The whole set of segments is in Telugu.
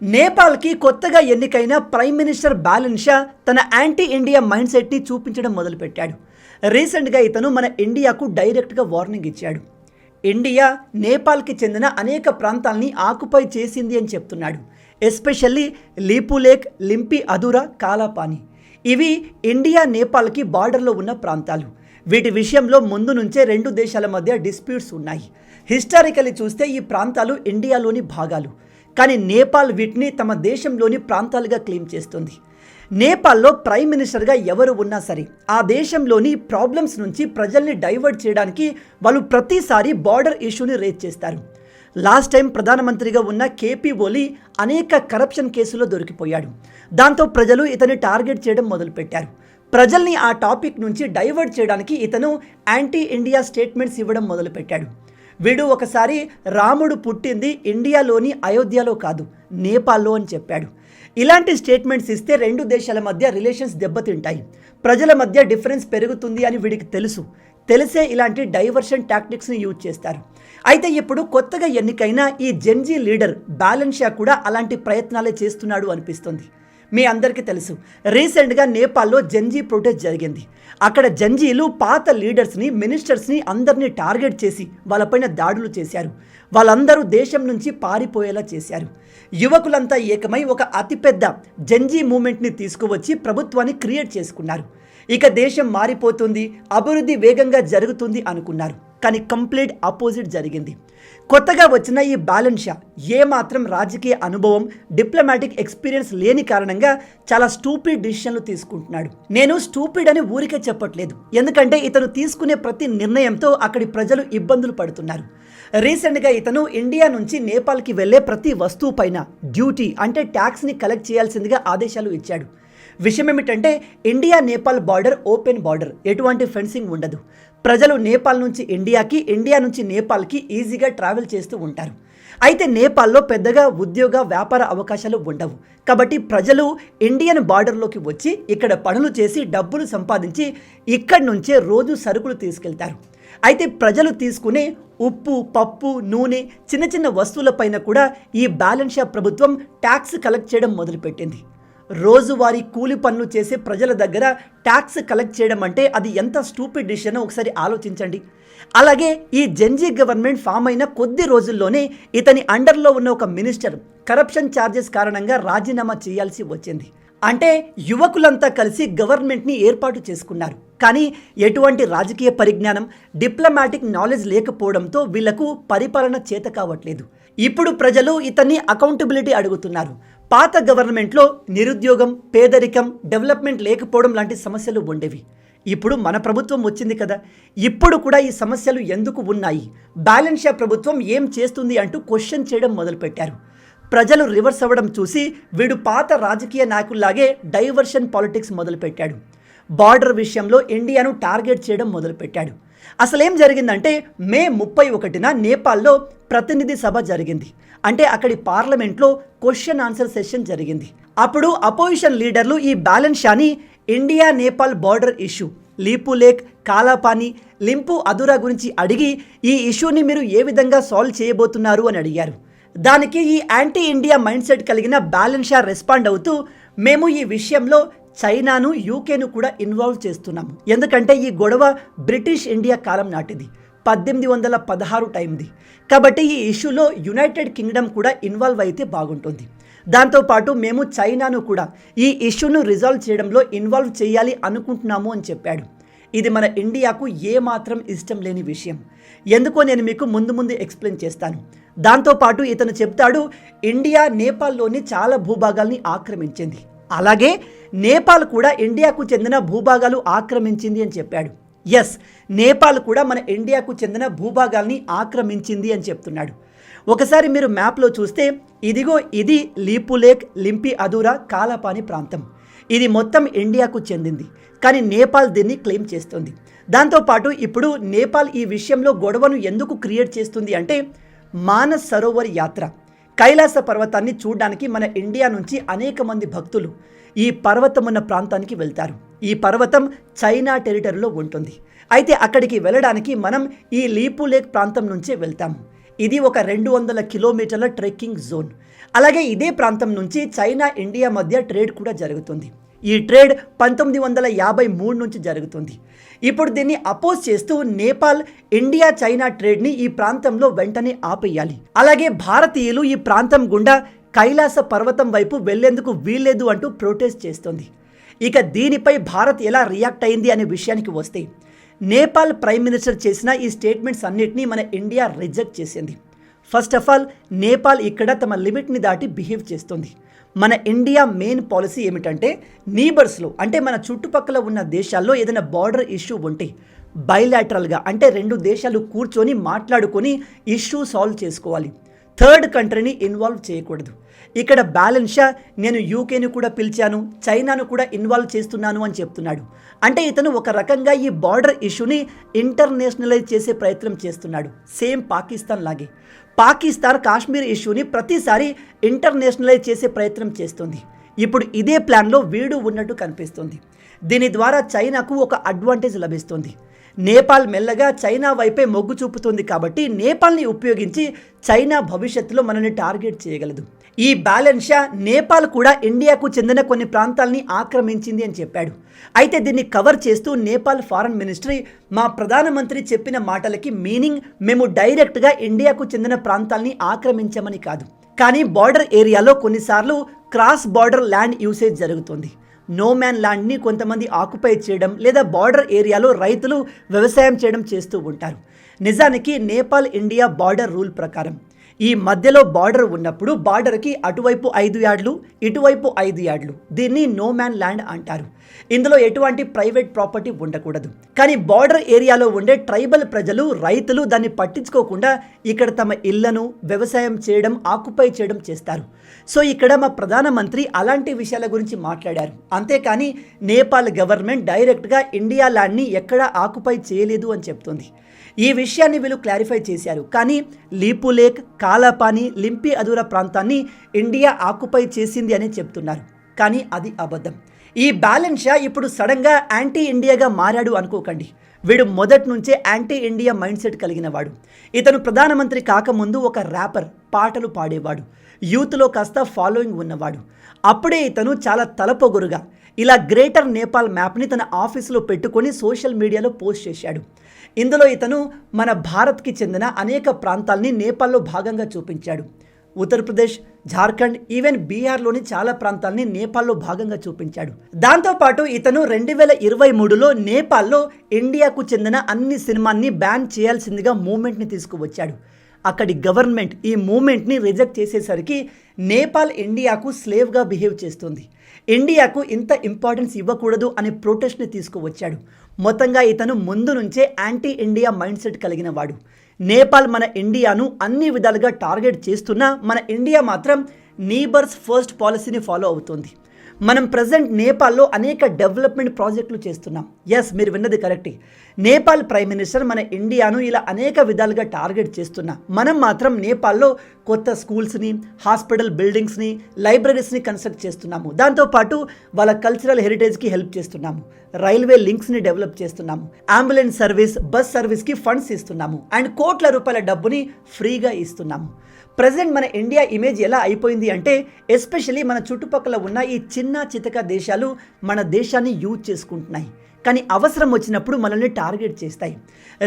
నేపాల్కి కొత్తగా ఎన్నికైన ప్రైమ్ మినిస్టర్ బ్యాలెన్ షా తన యాంటీ ఇండియా మైండ్ సెట్ని చూపించడం మొదలుపెట్టాడు. రీసెంట్గా ఇతను మన ఇండియాకు డైరెక్ట్గా వార్నింగ్ ఇచ్చాడు. ఇండియా నేపాల్కి చెందిన అనేక ప్రాంతాల్ని ఆక్యుపై చేసింది అని చెప్తున్నాడు. Especially Lipulekh, Limpiyadhura, Kalapani. ఇవి ఇండియా నేపాల్కి బార్డర్లో ఉన్న ప్రాంతాలు. వీటి విషయంలో ముందు నుంచే రెండు దేశాల మధ్య డిస్ప్యూట్స్ ఉన్నాయి. హిస్టారికలీ చూస్తే ఈ ప్రాంతాలు ఇండియాలోని భాగాలు. కానీ నేపాల్ వీటిని తమ దేశంలోని ప్రాంతాలుగా క్లెయిమ్ చేస్తుంది. నేపాల్లో ప్రైమ్ మినిస్టర్గా ఎవరు ఉన్నా సరే ఆ దేశంలోని ప్రాబ్లమ్స్ నుంచి ప్రజల్ని డైవర్ట్ చేయడానికి వాళ్ళు ప్రతిసారి బార్డర్ ఇష్యూని రేజ్ చేస్తారు. లాస్ట్ టైం ప్రధానమంత్రిగా ఉన్న కేపీ ఓలీ అనేక కరప్షన్ కేసులో దొరికిపోయాడు. దాంతో ప్రజలు ఇతన్ని టార్గెట్ చేయడం మొదలుపెట్టారు. ప్రజల్ని ఆ టాపిక్ నుంచి డైవర్ట్ చేయడానికి ఇతను యాంటీ ఇండియా స్టేట్మెంట్స్ ఇవ్వడం మొదలుపెట్టాడు. వీడు ఒకసారి రాముడు పుట్టింది ఇండియాలోని అయోధ్యలో కాదు, నేపాల్లో అని చెప్పాడు. ఇలాంటి స్టేట్మెంట్స్ ఇస్తే రెండు దేశాల మధ్య రిలేషన్స్ దెబ్బతింటాయి, ప్రజల మధ్య డిఫరెన్స్ పెరుగుతుంది అని వీడికి తెలిసే ఇలాంటి డైవర్షన్ టాక్టిక్స్ని యూజ్ చేస్తారు. అయితే ఇప్పుడు కొత్తగా ఎన్నికైన ఈ జెన్జీ లీడర్ బ్యాలెన్ షా కూడా అలాంటి ప్రయత్నాలే చేస్తున్నాడు అనిపిస్తుంది. మీ అందరికీ తెలుసు, రీసెంట్గా నేపాల్లో జెన్జీ ప్రొటెస్ట్ జరిగింది. అక్కడ జెన్జీలు పాత లీడర్స్ని, మినిస్టర్స్ని అందరినీ టార్గెట్ చేసి వాళ్ళపైన దాడులు చేశారు. వాళ్ళందరూ దేశం నుంచి పారిపోయేలా చేశారు. యువకులంతా ఏకమై ఒక అతిపెద్ద జెన్జీ మూమెంట్ని తీసుకువచ్చి ప్రభుత్వాన్ని క్రియేట్ చేసుకున్నారు. ఇక దేశం మారిపోతుంది, అభివృద్ధి వేగంగా జరుగుతుంది అనుకున్నారు. కానీ కంప్లీట్ ఆపోజిట్ జరిగింది. కొత్తగా వచ్చిన ఈ బ్యాలెన్ షా ఏమాత్రం రాజకీయ అనుభవం, డిప్లొమాటిక్ ఎక్స్పీరియన్స్ లేని కారణంగా చాలా స్టూపిడ్ డిసిషన్లు తీసుకుంటున్నాడు. నేను స్టూపిడ్ అని ఊరికే చెప్పట్లేదు, ఎందుకంటే ఇతను తీసుకునే ప్రతి నిర్ణయంతో అక్కడి ప్రజలు ఇబ్బందులు పడుతున్నారు. రీసెంట్గా ఇతను ఇండియా నుంచి నేపాల్కి వెళ్ళే ప్రతి వస్తువు పైన డ్యూటీ అంటే ట్యాక్స్ని కలెక్ట్ చేయాల్సిందిగా ఆదేశాలు ఇచ్చాడు. విషయం ఏమిటంటే India Nepal border open border, ఎటువంటి ఫెన్సింగ్ ఉండదు. ప్రజలు నేపాల్ నుంచి ఇండియాకి, ఇండియా నుంచి నేపాల్కి ఈజీగా ట్రావెల్ చేస్తూ ఉంటారు. అయితే నేపాల్లో పెద్దగా ఉద్యోగ వ్యాపార అవకాశాలు ఉండవు. కాబట్టి ప్రజలు ఇండియన్ బార్డర్లోకి వచ్చి ఇక్కడ పనులు చేసి డబ్బులు సంపాదించి ఇక్కడి నుంచే రోజు సరుకులు తీసుకెళ్తారు. అయితే ప్రజలు తీసుకునే ఉప్పు, పప్పు, నూనె, చిన్న చిన్న వస్తువులపైన కూడా ఈ బ్యాలెన్ షా ప్రభుత్వం ట్యాక్స్ కలెక్ట్ చేయడం మొదలుపెట్టింది. రోజువారీ కూలి పనులు చేసే ప్రజల దగ్గర ట్యాక్స్ కలెక్ట్ చేయడం అంటే అది ఎంత స్టూపిడ్ డిసిషన్ ఒకసారి ఆలోచించండి. అలాగే ఈ జెన్జీ గవర్నమెంట్ ఫామ్ అయిన కొద్ది రోజుల్లోనే ఇతని అండర్లో ఉన్న ఒక మినిస్టర్ కరప్షన్ ఛార్జెస్ కారణంగా రాజీనామా చేయాల్సి వచ్చింది. అంటే యువకులంతా కలిసి గవర్నమెంట్ని ఏర్పాటు చేసుకున్నారు. కానీ ఎటువంటి రాజకీయ పరిజ్ఞానం, డిప్లొమాటిక్ నాలెడ్జ్ లేకపోవడంతో వీళ్లకు పరిపాలన చేత కావట్లేదు. ఇప్పుడు ప్రజలు ఇతన్ని అకౌంటబిలిటీ అడుగుతున్నారు. పాత గవర్నమెంట్లో నిరుద్యోగం, పేదరికం, డెవలప్మెంట్ లేకపోవడం లాంటి సమస్యలు ఉండేవి. ఇప్పుడు మన ప్రభుత్వం వచ్చింది కదా, ఇప్పుడు కూడా ఈ సమస్యలు ఎందుకు ఉన్నాయి, బ్యాలెన్ షా ప్రభుత్వం ఏం చేస్తుంది అంటూ క్వశ్చన్ చేయడం మొదలుపెట్టారు. ప్రజలు రివర్స్ అవ్వడం చూసి వీడు పాత రాజకీయ నాయకుల్లాగే డైవర్షన్ పాలిటిక్స్ మొదలుపెట్టాడు. బార్డర్ విషయంలో ఇండియాను టార్గెట్ చేయడం మొదలుపెట్టాడు. అసలేం జరిగిందంటే మే 31న నేపాల్లో ప్రతినిధి సభ జరిగింది. అంటే అక్కడి పార్లమెంట్లో క్వశ్చన్ ఆన్సర్ సెషన్ జరిగింది. అప్పుడు అపోజిషన్ లీడర్లు ఈ బ్యాలెన్ షాని India Nepal border issue, Lipulekh, Kalapani, Limpiyadhura గురించి అడిగి ఈ ఇష్యూని మీరు ఏ విధంగా సాల్వ్ చేయబోతున్నారు అని అడిగారు. దానికి ఈ యాంటీ ఇండియా మైండ్ సెట్ కలిగిన బ్యాలెన్ షా రెస్పాండ్ అవుతూ, మేము ఈ విషయంలో చైనాను, యూకేను కూడా ఇన్వాల్వ్ చేస్తున్నాము. ఎందుకంటే ఈ గొడవ బ్రిటిష్ ఇండియా కాలం నాటిది, 1816 టైంది. కాబట్టి ఈ ఇష్యూలో యునైటెడ్ కింగ్డమ్ కూడా ఇన్వాల్వ్ అయితే బాగుంటుంది. దాంతోపాటు మేము చైనాను కూడా ఈ ఇష్యూను రిజాల్వ్ చేయడంలో ఇన్వాల్వ్ చేయాలి అనుకుంటున్నాము అని చెప్పాడు. ఇది మన ఇండియాకు ఏమాత్రం ఇష్టం లేని విషయం. ఎందుకో నేను మీకు ముందు ఎక్స్ప్లెయిన్ చేస్తాను. దాంతోపాటు ఇతను చెప్తాడు, ఇండియా నేపాల్లోని చాలా భూభాగాల్ని ఆక్రమించింది, అలాగే నేపాల్ కూడా ఇండియాకు చెందిన భూభాగాలు ఆక్రమించింది అని చెప్పాడు. ఎస్, నేపాల్ కూడా మన ఇండియాకు చెందిన భూభాగాల్ని ఆక్రమించింది అని చెప్తున్నాడు. ఒకసారి మీరు మ్యాప్లో చూస్తే ఇదిగో ఇది leap lake, Limpiyadhura, Kalapani ప్రాంతం. ఇది మొత్తం ఇండియాకు చెందింది, కానీ నేపాల్ దీన్ని క్లెయిమ్ చేస్తుంది. దాంతోపాటు ఇప్పుడు నేపాల్ ఈ విషయంలో గొడవను ఎందుకు క్రియేట్ చేస్తుంది అంటే మానస్ సరోవర్ యాత్ర, కైలాస పర్వతాన్ని చూడడానికి మన ఇండియా నుంచి అనేక మంది భక్తులు ఈ పర్వతం ఉన్న ప్రాంతానికి వెళ్తారు. ఈ పర్వతం చైనా టెరిటరీలో ఉంటుంది. అయితే అక్కడికి వెళ్ళడానికి మనం ఈ లీపు లేక్ ప్రాంతం నుంచే వెళ్తాము. ఇది ఒక 200 కిలోమీటర్ల ట్రెక్కింగ్ జోన్. అలాగే ఇదే ప్రాంతం నుంచి చైనా ఇండియా మధ్య ట్రేడ్ కూడా జరుగుతుంది. ఈ ట్రేడ్ 1953 నుంచి జరుగుతుంది. ఇప్పుడు దీన్ని అపోజ్ చేస్తూ నేపాల్ ఇండియా చైనా ట్రేడ్ని ఈ ప్రాంతంలో వెంటనే ఆపేయాలి. అలాగే భారతీయులు ఈ ప్రాంతం గుండా కైలాస పర్వతం వైపు వెళ్లేందుకు వీల్లేదు అంటూ ప్రొటెస్ట్ చేస్తుంది. ఇక దీనిపై భారత్ ఎలా రియాక్ట్ అయింది అనే విషయానికి వస్తే, నేపాల్ ప్రైమ్ మినిస్టర్ చేసిన ఈ స్టేట్మెంట్స్ అన్నిటినీ మన ఇండియా రిజెక్ట్ చేసింది. ఫస్ట్ ఆఫ్ ఆల్, నేపాల్ ఇక్కడ తమ లిమిట్ని దాటి బిహేవ్ చేస్తుంది. మన ఇండియా మెయిన్ పాలసీ ఏమిటంటే, నీబర్స్లో అంటే మన చుట్టుపక్కల ఉన్న దేశాల్లో ఏదైనా బార్డర్ ఇష్యూ ఉంటే బైలాటరల్గా అంటే 2 దేశాలు కూర్చొని మాట్లాడుకొని ఇష్యూ సాల్వ్ చేసుకోవాలి. థర్డ్ కంట్రీని ఇన్వాల్వ్ చేయకూడదు. ఇక్కడ బ్యాలెన్స్ షా నేను యూకేని కూడా పిలిచాను, చైనాను కూడా ఇన్వాల్వ్ చేస్తున్నాను అని చెప్తున్నాడు. అంటే ఇతను ఒక రకంగా ఈ బార్డర్ ఇష్యూని ఇంటర్నేషనలైజ్ చేసే ప్రయత్నం చేస్తున్నాడు. సేమ్ పాకిస్తాన్ లాగే పాకిస్తాన్ కాశ్మీర్ ఇష్యూని ప్రతిసారి ఇంటర్నేషనలైజ్ చేసే ప్రయత్నం చేస్తుంది. ఇప్పుడు ఇదే ప్లాన్లో వీడు ఉన్నట్టు కనిపిస్తుంది. దీని ద్వారా చైనాకు ఒక అడ్వాంటేజ్ లభిస్తుంది. నేపాల్ మెల్లగా చైనా వైపే మొగ్గు చూపుతుంది కాబట్టి నేపాల్ని ఉపయోగించి చైనా భవిష్యత్తులో మనల్ని టార్గెట్ చేయగలదు. ఈ బ్యాలెన్స్ షా నేపాల్ కూడా ఇండియాకు చెందిన కొన్ని ప్రాంతాలని ఆక్రమించింది అని చెప్పాడు. అయితే దీన్ని కవర్ చేస్తూ నేపాల్ ఫారెన్ మినిస్ట్రీ, మా ప్రధానమంత్రి చెప్పిన మాటలకి మీనింగ్ మేము డైరెక్ట్గా ఇండియాకు చెందిన ప్రాంతాలని ఆక్రమించమని కాదు, కానీ బార్డర్ ఏరియాలో కొన్నిసార్లు క్రాస్ బార్డర్ ల్యాండ్ యూసేజ్ జరుగుతుంది. నో మ్యాన్ ల్యాండ్ని కొంతమంది ఆక్యుపై చేయడం లేదా బార్డర్ ఏరియాలో రైతులు వ్యవసాయం చేయడం చేస్తూ ఉంటారు. నిజానికి నేపాల్ ఇండియా బార్డర్ రూల్ ప్రకారం ఈ మధ్యలో బార్డర్ ఉన్నప్పుడు బార్డర్కి అటువైపు 5 యార్డ్లు ఇటువైపు 5 యార్డ్లు, దీన్ని నో మ్యాన్ ల్యాండ్ అంటారు. ఇందులో ఎటువంటి ప్రైవేట్ ప్రాపర్టీ ఉండకూడదు. కానీ బార్డర్ ఏరియాలో ఉండే ట్రైబల్ ప్రజలు, రైతులు దాన్ని పట్టించుకోకుండా ఇక్కడ తమ ఇళ్లను వ్యవసాయం చేయడం, ఆక్యుపై చేయడం చేస్తారు. సో ఇక్కడ మా ప్రధానమంత్రి అలాంటి విషయాల గురించి మాట్లాడారు. అంతేకాని నేపాల్ గవర్నమెంట్ డైరెక్ట్గా ఇండియా ల్యాండ్ని ఎక్కడా ఆక్యుపై చేయలేదు అని చెప్తుంది. ఈ విషయాన్ని వీళ్ళు క్లారిఫై చేశారు. కానీ లీపు లేక్, కాలాపాని, లింపి అదూరా ప్రాంతాన్ని ఇండియా ఆక్యుపై చేసింది అని చెప్తున్నారు. కానీ అది అబద్ధం. ఈ బ్యాలెన్స్ షా ఇప్పుడు సడన్గా యాంటీ ఇండియాగా మారాడు అనుకోకండి. వీడు మొదటి నుంచే యాంటీ ఇండియా మైండ్ సెట్ కలిగిన వాడు. ఇతను ప్రధానమంత్రి కాకముందు ఒక ర్యాపర్, పాటలు పాడేవాడు, యూత్లో కాస్త ఫాలోయింగ్ ఉన్నవాడు. అప్పుడే ఇతను చాలా తలపొగురుగా ఇలా గ్రేటర్ నేపాల్ మ్యాప్ని తన ఆఫీసులో పెట్టుకొని సోషల్ మీడియాలో పోస్ట్ చేశాడు. ఇందులో ఇతను మన భారత్కి చెందిన అనేక ప్రాంతాల్ని నేపాల్లో భాగంగా చూపించాడు. ఉత్తరప్రదేశ్, జార్ఖండ్, ఈవెన్ బీహార్లోని చాలా ప్రాంతాల్ని నేపాల్లో భాగంగా చూపించాడు. దాంతోపాటు ఇతను 2023లో నేపాల్లో ఇండియాకు చెందిన అన్ని సినిమాల్ని బ్యాన్ చేయాల్సిందిగా మూవ్మెంట్ని తీసుకువచ్చాడు. అక్కడి గవర్నమెంట్ ఈ మూవ్మెంట్ని రిజెక్ట్ చేసేసరికి నేపాల్ ఇండియాకు స్లేవ్గా బిహేవ్ చేస్తుంది. ఇండియాకు ఇంత ఇంపార్టెన్స్ ఇవ్వకూడదు అనే ప్రొటెస్ట్ని తీసుకువచ్చాడు. మొత్తంగా ఇతను ముందు నుంచే యాంటీ ఇండియా మైండ్ సెట్ కలిగిన వాడు. నేపాల్ మన ఇండియాను అన్ని విధాలుగా టార్గెట్ చేస్తున్నా మన ఇండియా మాత్రం నీబర్స్ ఫస్ట్ పాలసీని ఫాలో అవుతుంది. మనం ప్రజెంట్ నేపాల్లో అనేక డెవలప్మెంట్ ప్రాజెక్టులు చేస్తున్నాం. ఎస్, మీరు విన్నది కరెక్టే. నేపాల్ ప్రైమ్ మినిస్టర్ మన ఇండియాను ఇలా అనేక విధాలుగా టార్గెట్ చేస్తున్నా మనం మాత్రం నేపాల్లో కొత్త స్కూల్స్ని, హాస్పిటల్ బిల్డింగ్స్ని, లైబ్రరీస్ని కన్స్ట్రక్ట్ చేస్తున్నాము. దాంతోపాటు వాళ్ళ కల్చరల్ హెరిటేజ్కి హెల్ప్ చేస్తున్నాము, రైల్వే లింక్స్ని డెవలప్ చేస్తున్నాము, అంబులెన్స్ సర్వీస్, బస్ సర్వీస్కి ఫండ్స్ ఇస్తున్నాము, అండ్ కోట్ల రూపాయల డబ్బుని ఫ్రీగా ఇస్తున్నాము. ప్రజెంట్ మన ఇండియా ఇమేజ్ ఎలా అయిపోయింది అంటే, ఎస్పెషల్లీ మన చుట్టుపక్కల ఉన్న ఈ చిన్న చితక దేశాలు మన దేశాన్ని యూజ్ చేసుకుంటున్నాయి, కానీ అవసరం వచ్చినప్పుడు మనల్ని టార్గెట్ చేస్తాయి.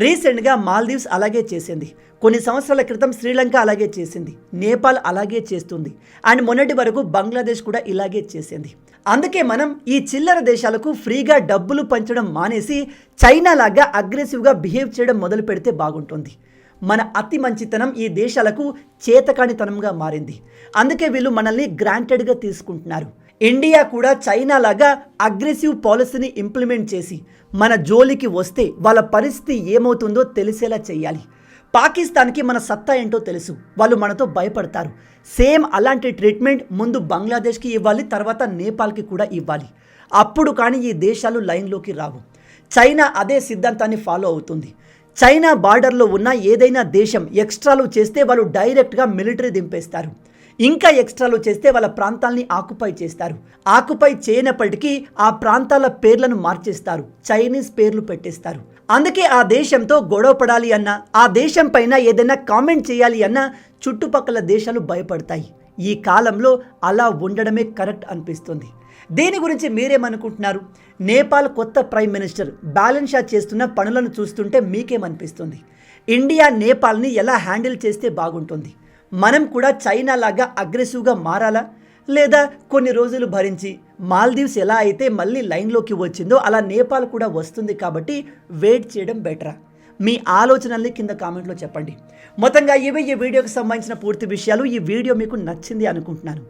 రీసెంట్గా మాల్దీవ్స్ అలాగే చేసింది, కొన్ని సంవత్సరాల క్రితం శ్రీలంక అలాగే చేసింది, నేపాల్ అలాగే చేస్తుంది, అండ్ మొన్నటి వరకు బంగ్లాదేశ్ కూడా ఇలాగే చేసింది. అందుకే మనం ఈ చిల్లర దేశాలకు ఫ్రీగా డబ్బులు పంచడం మానేసి చైనా లాగా అగ్రెసివ్గా బిహేవ్ చేయడం మొదలు పెడితే బాగుంటుంది. మన అతి మంచితనం ఈ దేశాలకు చేతకానితనంగా మారింది. అందుకే వీళ్ళు మనల్ని గ్రాంటెడ్గా తీసుకుంటున్నారు. ఇండియా కూడా చైనా లాగా అగ్రెసివ్ పాలసీని ఇంప్లిమెంట్ చేసి మన జోలికి వస్తే వాళ్ళ పరిస్థితి ఏమవుతుందో తెలిసేలా చేయాలి. పాకిస్తాన్కి మన సత్తా ఏంటో తెలుసు, వాళ్ళు మనతో భయపడతారు. సేమ్ అలాంటి ట్రీట్మెంట్ ముందు బంగ్లాదేశ్కి ఇవ్వాలి, తర్వాత నేపాల్కి కూడా ఇవ్వాలి. అప్పుడు కానీ ఈ దేశాలు లైన్లోకి రావు. చైనా అదే సిద్ధాంతాన్ని ఫాలో అవుతుంది. చైనా బార్డర్లో ఉన్న ఏదైనా దేశం ఎక్స్ట్రాలు చేస్తే వాళ్ళు డైరెక్ట్గా మిలిటరీ దింపేస్తారు. ఇంకా ఎక్స్ట్రాలు చేస్తే వాళ్ళ ప్రాంతాల్ని ఆక్యుపై చేస్తారు. ఆక్యుపై చేయనప్పటికీ ఆ ప్రాంతాల పేర్లను మార్చేస్తారు, చైనీస్ పేర్లు పెట్టేస్తారు. అందుకే ఆ దేశంతో గొడవ పడాలి అన్నా, ఆ దేశం పైన ఏదైనా కామెంట్ చేయాలి అన్నా చుట్టుపక్కల దేశాలు భయపడతాయి. ఈ కాలంలో అలా ఉండడమే కరెక్ట్ అనిపిస్తుంది. దీని గురించి మీరేమనుకుంటున్నారు? నేపాల్ కొత్త ప్రైమ్ మినిస్టర్ బ్యాలెన్స్ షా చేస్తున్న పనులను చూస్తుంటే మీకేమనిపిస్తుంది? ఇండియా నేపాల్ని ఎలా హ్యాండిల్ చేస్తే బాగుంటుంది? మనం కూడా చైనా లాగా అగ్రెసివ్గా మారాలా, లేదా కొన్ని రోజులు భరించి మాల్దీవ్స్ ఎలా అయితే మళ్ళీ లైన్లోకి వచ్చిందో అలా నేపాల్ కూడా వస్తుంది కాబట్టి వెయిట్ చేయడం బెటరా? మీ ఆలోచనల్ని కింద కామెంట్లో చెప్పండి. మొత్తంగా ఇవే ఈ వీడియోకి సంబంధించిన పూర్తి విషయాలు. ఈ వీడియో మీకు నచ్చింది అనుకుంటున్నాను.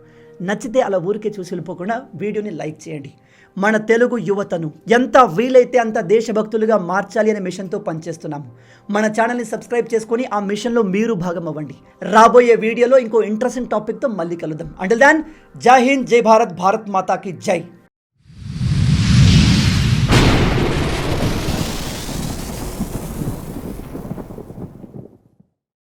నచ్చితే అలా ఊరికే చూసి వెళ్ళిపోకుండా వీడియోని లైక్ చేయండి. మన తెలుగు యువతను ఎంత వీలైతే అంత దేశభక్తులుగా మార్చాలి అనే మిషన్తో పనిచేస్తున్నాము. మన ఛానల్ని సబ్స్క్రైబ్ చేసుకొని ఆ మిషన్లో మీరు భాగం అవ్వండి. రాబోయే వీడియోలో ఇంకో ఇంట్రెస్టింగ్ టాపిక్తో మళ్ళీ కలుద్దాం. అంటిల్ దెన్, జై హింద్, జై భారత్, భారత్ మాతాకి జై.